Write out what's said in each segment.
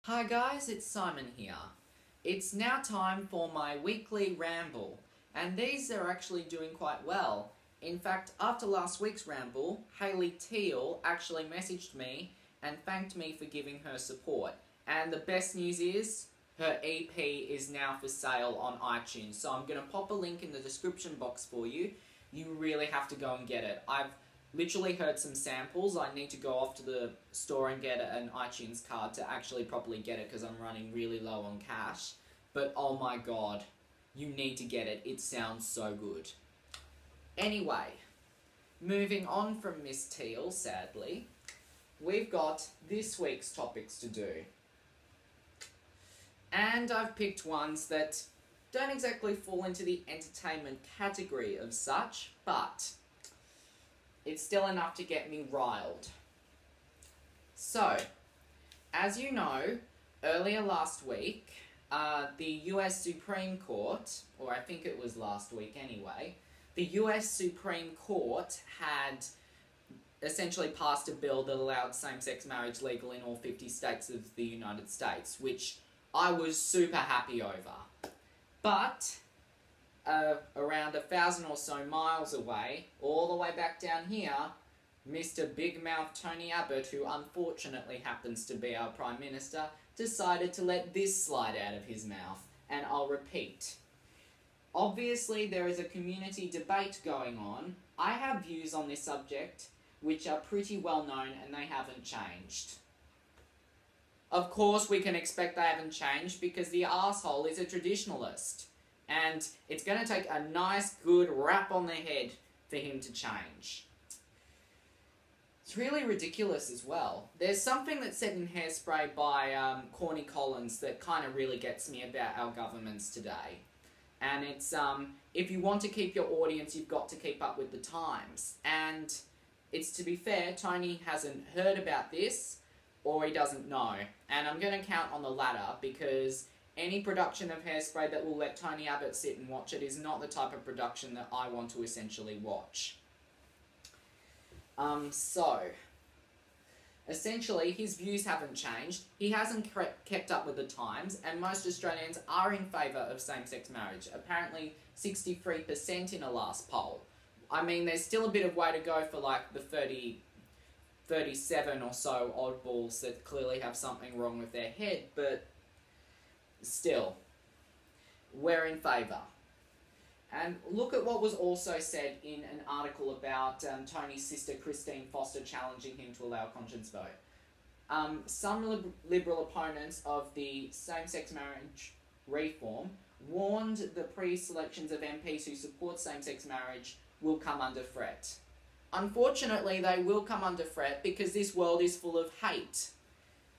Hi guys, it's Simon here. It's now time for my weekly ramble, and these are actually doing quite well. In fact, after last week's ramble, Hayley Teal actually messaged me and thanked me for giving her support. And the best news is, her EP is now for sale on iTunes, so I'm going to pop a link in the description box for you. You really have to go and get it. I've literally heard some samples. I need to go off to the store and get an iTunes card to actually properly get it because I'm running really low on cash. But oh my god, you need to get it. It sounds so good. Anyway, moving on from Miss Teal, sadly, we've got this week's topics to do. And I've picked ones that don't exactly fall into the entertainment category of such, but it's still enough to get me riled. So, as you know, earlier last week, the US Supreme Court, or I think it was last week anyway, the US Supreme Court had essentially passed a bill that allowed same-sex marriage legal in all 50 states of the United States, which I was super happy over. But around 1,000 or so miles away, all the way back down here, Mr. Big Mouth Tony Abbott, who unfortunately happens to be our Prime Minister, decided to let this slide out of his mouth, and I'll repeat. Obviously, there is a community debate going on. I have views on this subject, which are pretty well known, and they haven't changed. Of course, we can expect they haven't changed, because the arsehole is a traditionalist. And it's going to take a nice, good rap on the head for him to change. It's really ridiculous as well. There's something that's said in Hairspray by Corny Collins that kind of really gets me about our governments today. And it's, if you want to keep your audience, you've got to keep up with the times. And it's, to be fair, Tony hasn't heard about this, or he doesn't know. And I'm going to count on the latter, because any production of Hairspray that will let Tony Abbott sit and watch it is not the type of production that I want to essentially watch. Essentially, his views haven't changed, he hasn't kept up with the times, and most Australians are in favour of same-sex marriage. Apparently 63% in a last poll. I mean, there's still a bit of way to go for like the 37 or so oddballs that clearly have something wrong with their head, but still, we're in favour. And look at what was also said in an article about Tony's sister Christine Foster challenging him to allow conscience vote. Some Liberal opponents of the same-sex marriage reform warned the pre-selections of MPs who support same-sex marriage will come under threat. Unfortunately, they will come under threat because this world is full of hate.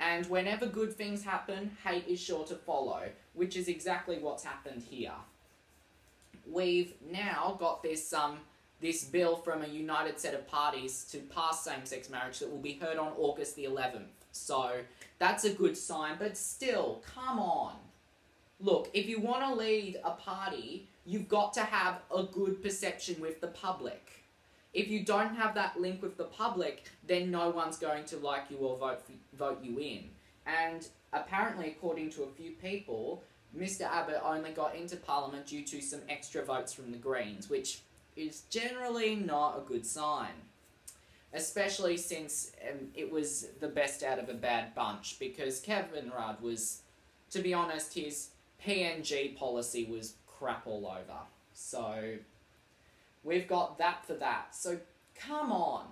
And whenever good things happen, hate is sure to follow, which is exactly what's happened here. We've now got this bill from a united set of parties to pass same-sex marriage that will be heard on August the 11th. So that's a good sign, but still, come on. Look, if you want to lead a party, you've got to have a good perception with the public. If you don't have that link with the public, then no one's going to like you or vote you in. And apparently, according to a few people, Mr. Abbott only got into Parliament due to some extra votes from the Greens, which is generally not a good sign. Especially since it was the best out of a bad bunch, because Kevin Rudd was, to be honest, his PNG policy was crap all over. So we've got that for that. So come on.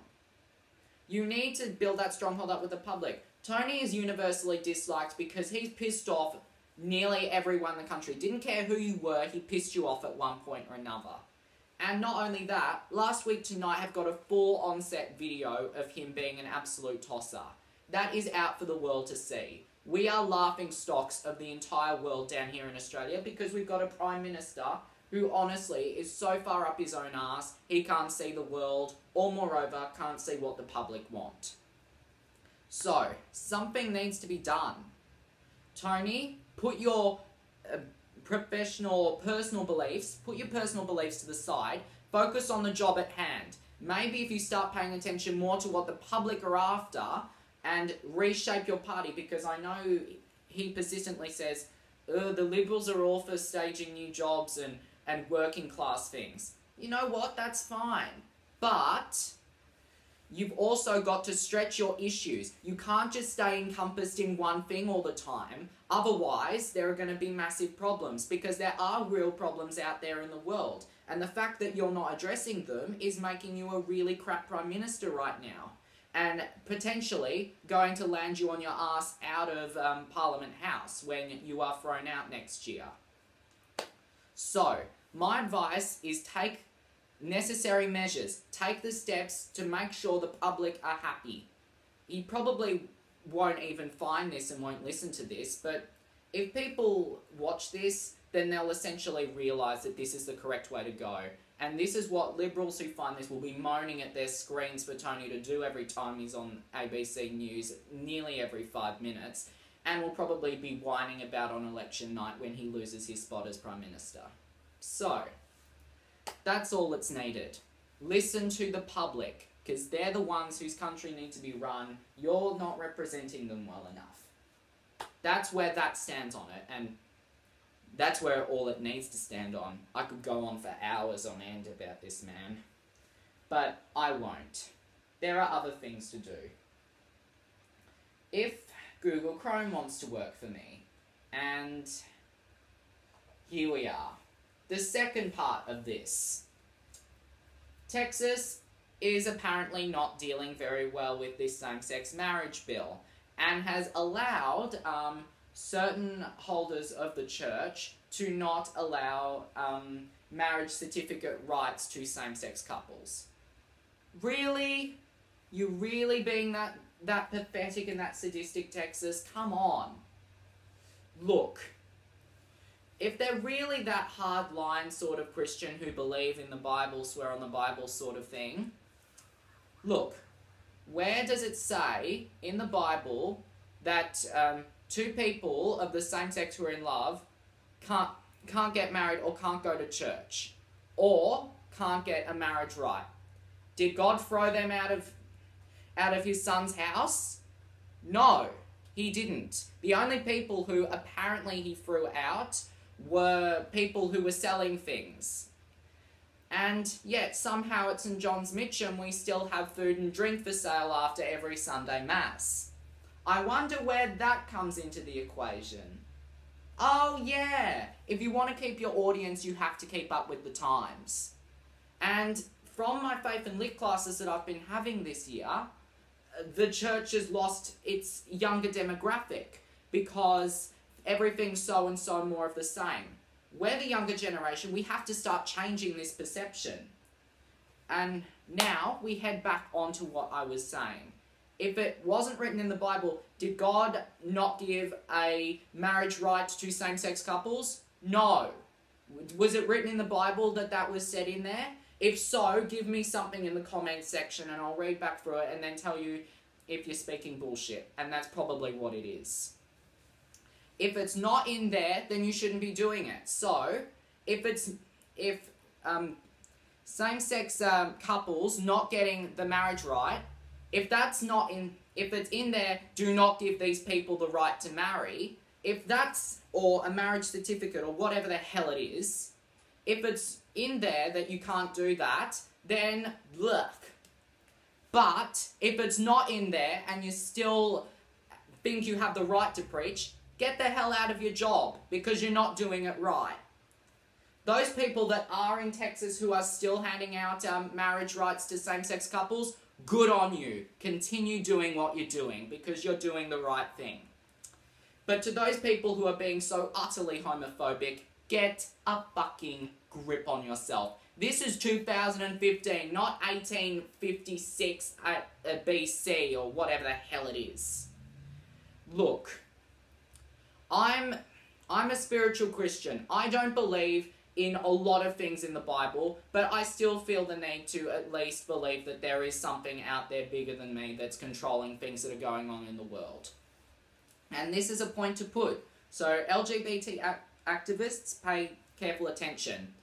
You need to build that stronghold up with the public. Tony is universally disliked because he's pissed off nearly everyone in the country. Didn't care who you were, he pissed you off at one point or another. And not only that, last week tonight I've got a full on-set video of him being an absolute tosser. That is out for the world to see. We are laughing stocks of the entire world down here in Australia because we've got a Prime Minister who honestly is so far up his own arse, he can't see the world, or moreover, can't see what the public want. So, something needs to be done. Tony, put your professional or personal beliefs, put your personal beliefs to the side, focus on the job at hand. Maybe if you start paying attention more to what the public are after, and reshape your party, because I know he persistently says, the Liberals are all for staging new jobs and working class things. You know what? That's fine. But you've also got to stretch your issues. You can't just stay encompassed in one thing all the time. Otherwise, there are going to be massive problems, because there are real problems out there in the world. And the fact that you're not addressing them is making you a really crap Prime Minister right now. And potentially going to land you on your ass out of Parliament House when you are thrown out next year. So, my advice is take necessary measures. Take the steps to make sure the public are happy. He probably won't even find this and won't listen to this, but if people watch this, then they'll essentially realise that this is the correct way to go. And this is what Liberals who find this will be moaning at their screens for Tony to do every time he's on ABC News, nearly every 5 minutes, and will probably be whining about on election night when he loses his spot as Prime Minister. So, that's all that's needed. Listen to the public, because they're the ones whose country need to be run. You're not representing them well enough. That's where that stands on it, and that's where all it needs to stand on. I could go on for hours on end about this man, but I won't. There are other things to do. If Google Chrome wants to work for me, and here we are. The second part of this. Texas is apparently not dealing very well with this same-sex marriage bill, and has allowed certain holders of the church to not allow marriage certificate rights to same-sex couples. Really? You really being that pathetic and that sadistic, Texas? Come on. Look, if they're really that hard-line sort of Christian who believe in the Bible, swear on the Bible sort of thing, look, where does it say in the Bible that two people of the same sex who are in love can't get married or can't go to church or can't get a marriage right? Did God throw them out of his son's house? No, he didn't. The only people who apparently he threw out were people who were selling things. And yet, somehow at St. John's Mitcham, we still have food and drink for sale after every Sunday Mass. I wonder where that comes into the equation. Oh yeah, if you want to keep your audience, you have to keep up with the times. And from my faith and lit classes that I've been having this year, the church has lost its younger demographic because everything's so and so more of the same. We're the younger generation, we have to start changing this perception. And now we head back onto what I was saying. If it wasn't written in the Bible, did God not give a marriage right to same-sex couples? No. Was it written in the Bible that was said in there? If so, give me something in the comments section and I'll read back through it and then tell you if you're speaking bullshit. And that's probably what it is. If it's not in there, then you shouldn't be doing it. So, if same-sex couples not getting the marriage right, if it's in there, do not give these people the right to marry. If that's, or a marriage certificate, or whatever the hell it is, if it's in there that you can't do that, then look. But if it's not in there and you still think you have the right to preach, get the hell out of your job because you're not doing it right. Those people that are in Texas who are still handing out marriage rights to same-sex couples, good on you. Continue doing what you're doing because you're doing the right thing. But to those people who are being so utterly homophobic, get a fucking grip on yourself. This is 2015, not 1856 BC or whatever the hell it is. Look, I'm a spiritual Christian. I don't believe in a lot of things in the Bible, but I still feel the need to at least believe that there is something out there bigger than me that's controlling things that are going on in the world. And this is a point to put. So LGBT activists, pay careful attention.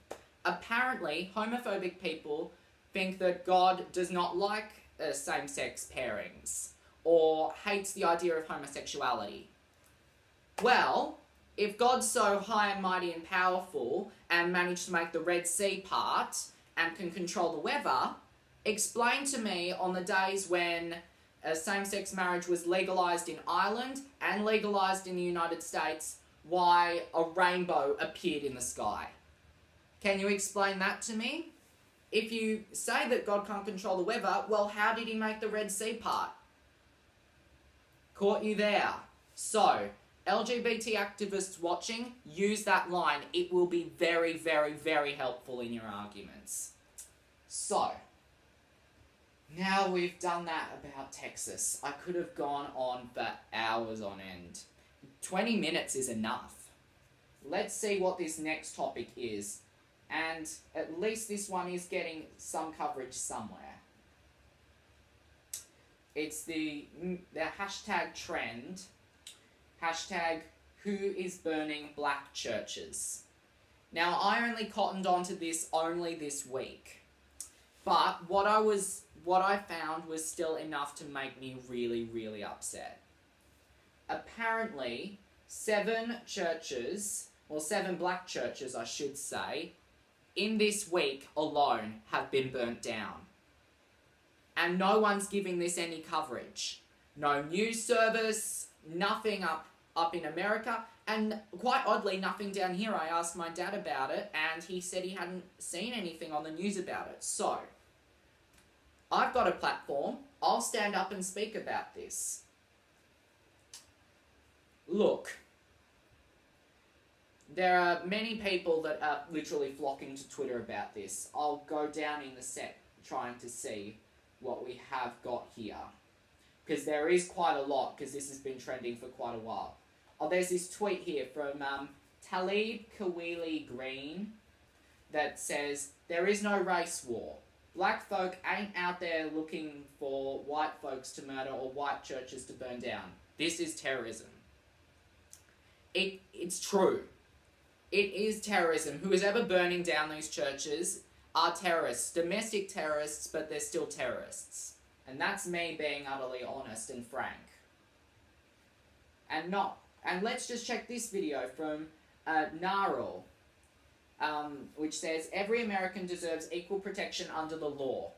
Apparently, homophobic people think that God does not like same-sex pairings or hates the idea of homosexuality. Well, if God's so high and mighty and powerful and managed to make the Red Sea part and can control the weather, explain to me on the days when same-sex marriage was legalized in Ireland and legalized in the United States, why a rainbow appeared in the sky. Can you explain that to me? If you say that God can't control the weather, well, how did he make the Red Sea part? Caught you there. So, LGBT activists watching, use that line. It will be very, very, very helpful in your arguments. So, now we've done that about Texas. I could have gone on for hours on end. 20 minutes is enough. Let's see what this next topic is. And at least this one is getting some coverage somewhere. It's the hashtag trend. Hashtag who is burning black churches. Now, I only cottoned onto this only this week. But what I found was still enough to make me really, really upset. Apparently, 7 black churches, I should say, in this week alone have been burnt down. And no one's giving this any coverage. No news service, nothing up in America, and quite oddly, nothing down here. I asked my dad about it, and he said he hadn't seen anything on the news about it. So, I've got a platform. I'll stand up and speak about this. Look, there are many people that are literally flocking to Twitter about this. I'll go down in the set trying to see what we have got here. Because there is quite a lot, because this has been trending for quite a while. Oh, there's this tweet here from Talib Kawili Green that says, "There is no race war. Black folk ain't out there looking for white folks to murder or white churches to burn down. This is terrorism." It's true. It is terrorism. Who is ever burning down these churches are terrorists. Domestic terrorists, but they're still terrorists. And that's me being utterly honest and frank. And let's just check this video from Ramble, which says, "Every American deserves equal protection under the law."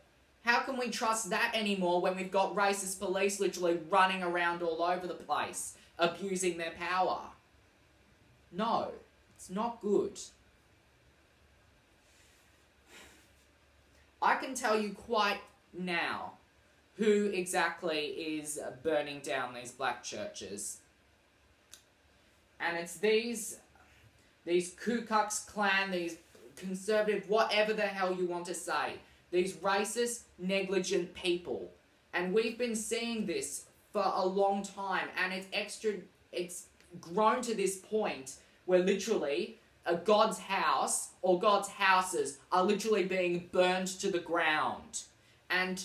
How can we trust that anymore when we've got racist police literally running around all over the place, abusing their power? No, it's not good. I can tell you quite now who exactly is burning down these black churches. And it's these Ku Klux Klan, these conservative, whatever the hell you want to say. These racist, negligent people. And we've been seeing this for a long time, and it's grown to this point where literally God's house or God's houses are literally being burned to the ground. And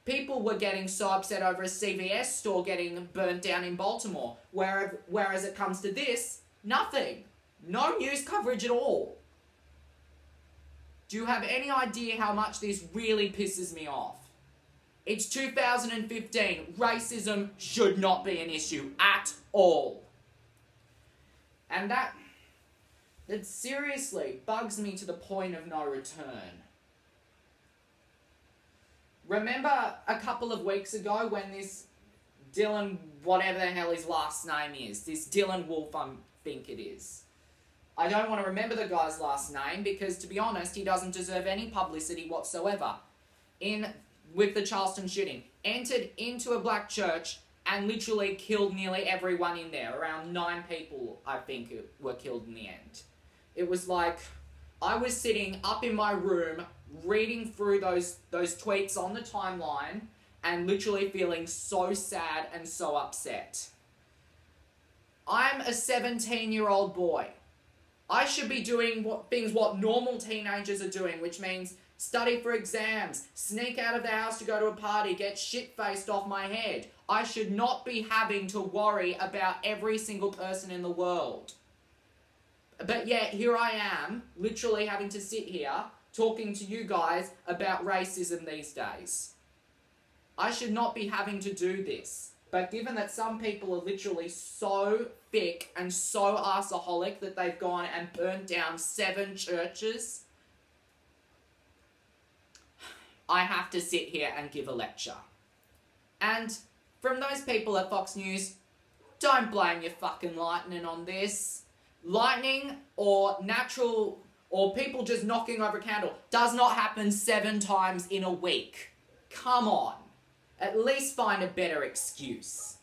people were getting so upset over a CVS store getting burnt down in Baltimore, whereas it comes to this, nothing. No news coverage at all. Do you have any idea how much this really pisses me off? It's 2015. Racism should not be an issue at all. And that seriously bugs me to the point of no return. Remember a couple of weeks ago when this Dylan, whatever the hell his last name is, this Dylan Wolf, I think it is. I don't want to remember the guy's last name because, to be honest, he doesn't deserve any publicity whatsoever. With the Charleston shooting, entered into a black church and literally killed nearly everyone in there. Around 9 people, I think, were killed in the end. It was like, I was sitting up in my room reading through those tweets on the timeline and literally feeling so sad and so upset. I'm a 17-year-old boy. I should be doing what normal teenagers are doing, which means study for exams, sneak out of the house to go to a party, get shit-faced off my head. I should not be having to worry about every single person in the world. But yet, here I am, literally having to sit here, talking to you guys about racism these days. I should not be having to do this. But given that some people are literally so thick and so arseholic that they've gone and burnt down 7 churches, I have to sit here and give a lecture. And from those people at Fox News, don't blame your fucking lightning on this. Lightning or natural, or people just knocking over a candle does not happen 7 times in a week. Come on. At least find a better excuse.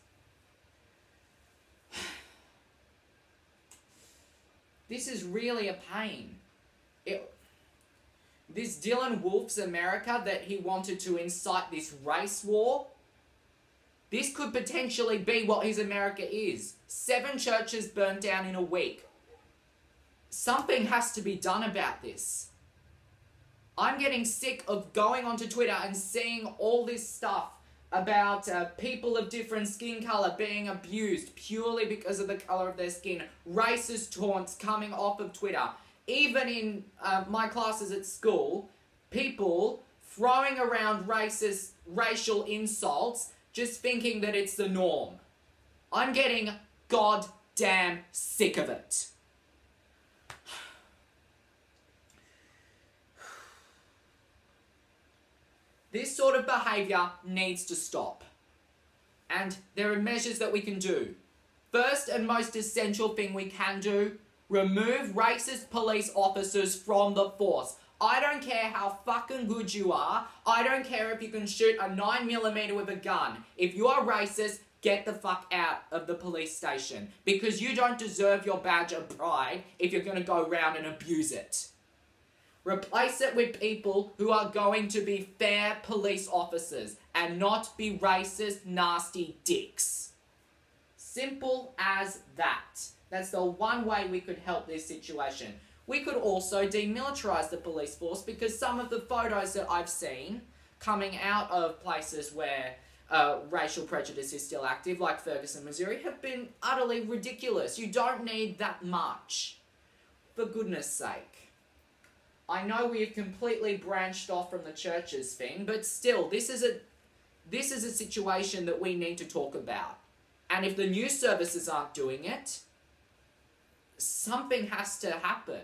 This is really a pain. This Dylan Wolf's America that he wanted to incite this race war, this could potentially be what his America is. 7 churches burnt down in a week. Something has to be done about this. I'm getting sick of going onto Twitter and seeing all this stuff about people of different skin colour being abused purely because of the colour of their skin. Racist taunts coming off of Twitter. Even in my classes at school, people throwing around racial insults just thinking that it's the norm. I'm getting goddamn sick of it. This sort of behaviour needs to stop. And there are measures that we can do. First and most essential thing we can do, remove racist police officers from the force. I don't care how fucking good you are. I don't care if you can shoot a 9mm with a gun. If you are racist, get the fuck out of the police station. Because you don't deserve your badge of pride if you're going to go around and abuse it. Replace it with people who are going to be fair police officers and not be racist, nasty dicks. Simple as that. That's the one way we could help this situation. We could also demilitarize the police force because some of the photos that I've seen coming out of places where racial prejudice is still active, like Ferguson, Missouri, have been utterly ridiculous. You don't need that much. For goodness sake. I know we have completely branched off from the churches thing, but still, this is a situation that we need to talk about. And if the news services aren't doing it, something has to happen.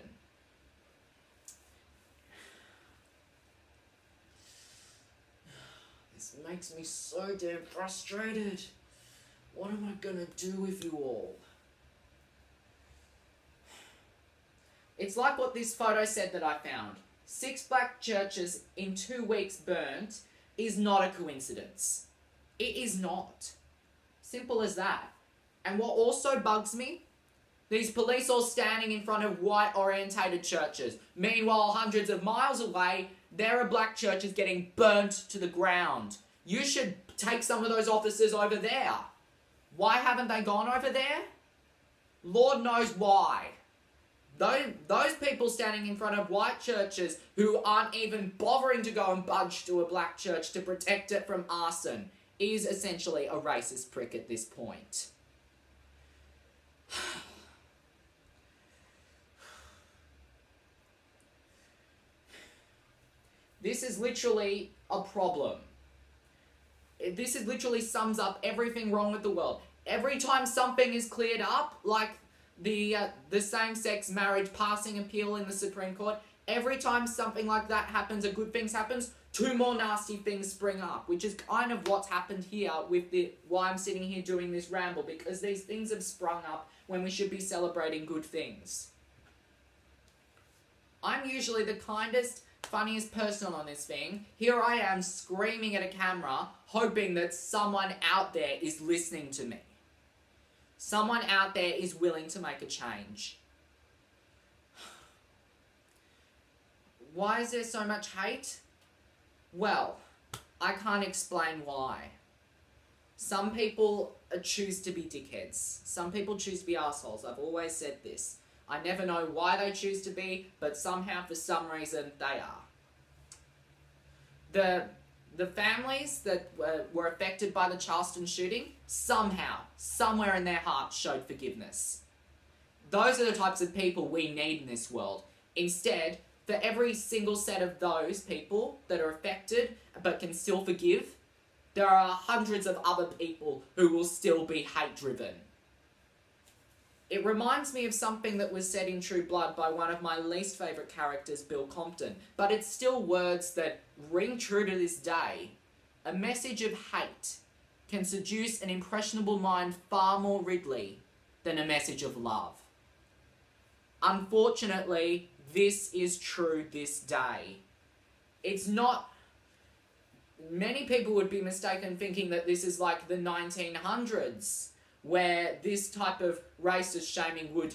This makes me so damn frustrated. What am I gonna do with you all? It's like what this photo said that I found. 6 black churches in 2 weeks burnt is not a coincidence. It is not. Simple as that. And what also bugs me, these police all standing in front of white-orientated churches. Meanwhile, hundreds of miles away, there are black churches getting burnt to the ground. You should take some of those officers over there. Why haven't they gone over there? Lord knows why. Those people standing in front of white churches who aren't even bothering to go and budge to a black church to protect it from arson is essentially a racist prick at this point. This is literally a problem. This is literally sums up everything wrong with the world. Every time something is cleared up, like the same-sex marriage passing appeal in the Supreme Court, every time something like that happens, a good thing happens, 2 more nasty things spring up, which is kind of what's happened here with why I'm sitting here doing this ramble, because these things have sprung up when we should be celebrating good things. I'm usually the kindest, funniest person on this thing. Here I am screaming at a camera, hoping that someone out there is listening to me. Someone out there is willing to make a change. Why is there so much hate? Well, I can't explain why. Some people choose to be dickheads. Some people choose to be assholes. I've always said this. I never know why they choose to be, but somehow, for some reason, they are. The families that were affected by the Charleston shooting, somehow, somewhere in their hearts showed forgiveness. Those are the types of people we need in this world. Instead, for every single set of those people that are affected but can still forgive, there are hundreds of other people who will still be hate-driven. It reminds me of something that was said in True Blood by one of my least favourite characters, Bill Compton, but it's still words that ring true to this day. A message of hate can seduce an impressionable mind far more readily than a message of love. Unfortunately, this is true this day. It's not... Many people would be mistaken thinking that this is like the 1900s, where this type of racist shaming would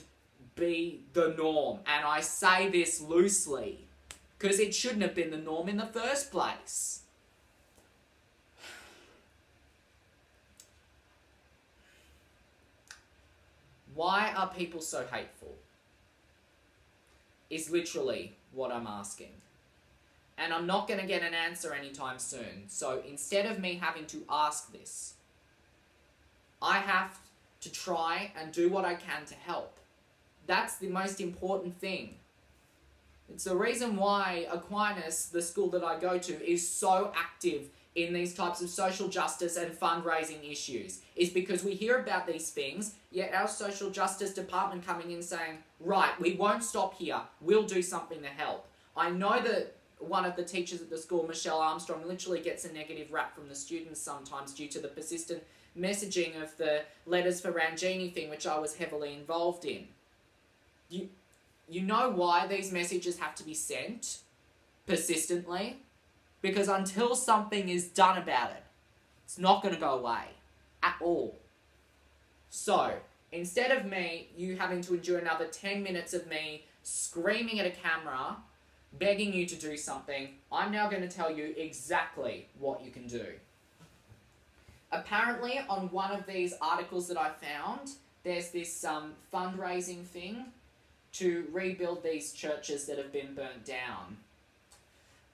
be the norm. And I say this loosely, because it shouldn't have been the norm in the first place. Why are people so hateful? Is literally what I'm asking. And I'm not going to get an answer anytime soon. So instead of me having to ask this, I have to try and do what I can to help. That's the most important thing. It's the reason why Aquinas, the school that I go to, is so active in these types of social justice and fundraising issues. Is because we hear about these things, yet our social justice department coming in saying, right, we won't stop here, we'll do something to help. I know that one of the teachers at the school, Michelle Armstrong, literally gets a negative rap from the students sometimes due to the persistent messaging of the Letters for Rangini thing, which I was heavily involved in. You know why these messages have to be sent persistently? Because until something is done about it, it's not going to go away at all. So, instead of you having to endure another 10 minutes of me screaming at a camera, begging you to do something, I'm now going to tell you exactly what you can do. Apparently, on one of these articles that I found, there's this fundraising thing to rebuild these churches that have been burnt down.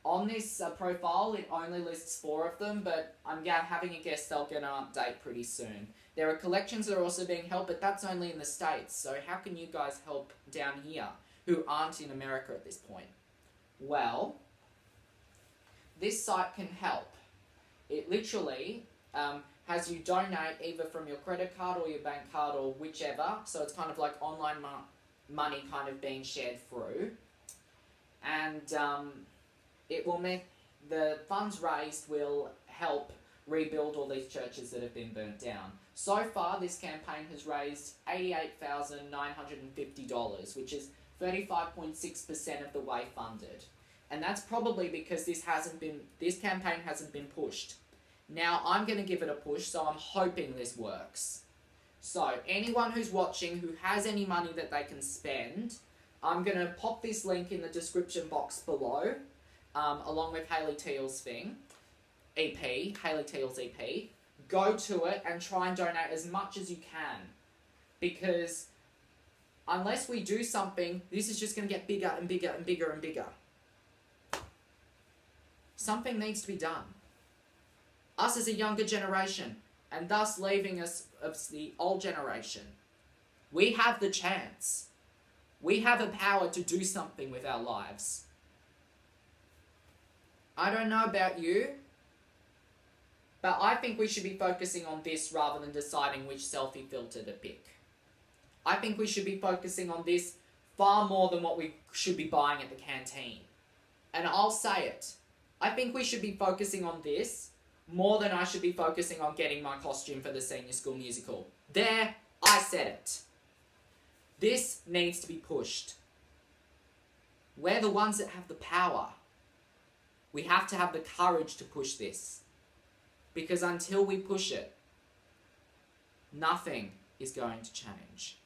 On this profile, it only lists 4 of them, but I'm having a guess they'll get an update pretty soon. There are collections that are also being held, but that's only in the States, so how can you guys help down here, who aren't in America at this point? Well, this site can help. It literally has you donate either from your credit card or your bank card or whichever, so it's kind of like online money kind of being shared through. And it will make the funds raised will help rebuild all these churches that have been burnt down. So far, this campaign has raised $88,950, which is 35.6% of the way funded. And that's probably because this campaign hasn't been pushed. Now, I'm going to give it a push, so I'm hoping this works. So, anyone who's watching who has any money that they can spend, I'm going to pop this link in the description box below, along with Hayley Teal's Hayley Teal's EP. Go to it and try and donate as much as you can. Because unless we do something, this is just going to get bigger and bigger and bigger and bigger. Something needs to be done. Us as a younger generation, and thus leaving us of the old generation, we have the chance. We have the power to do something with our lives. I don't know about you, but I think we should be focusing on this rather than deciding which selfie filter to pick. I think we should be focusing on this far more than what we should be buying at the canteen. And I'll say it. I think we should be focusing on this more than I should be focusing on getting my costume for the senior school musical. There, I said it. This needs to be pushed. We're the ones that have the power. We have to have the courage to push this. Because until we push it, nothing is going to change.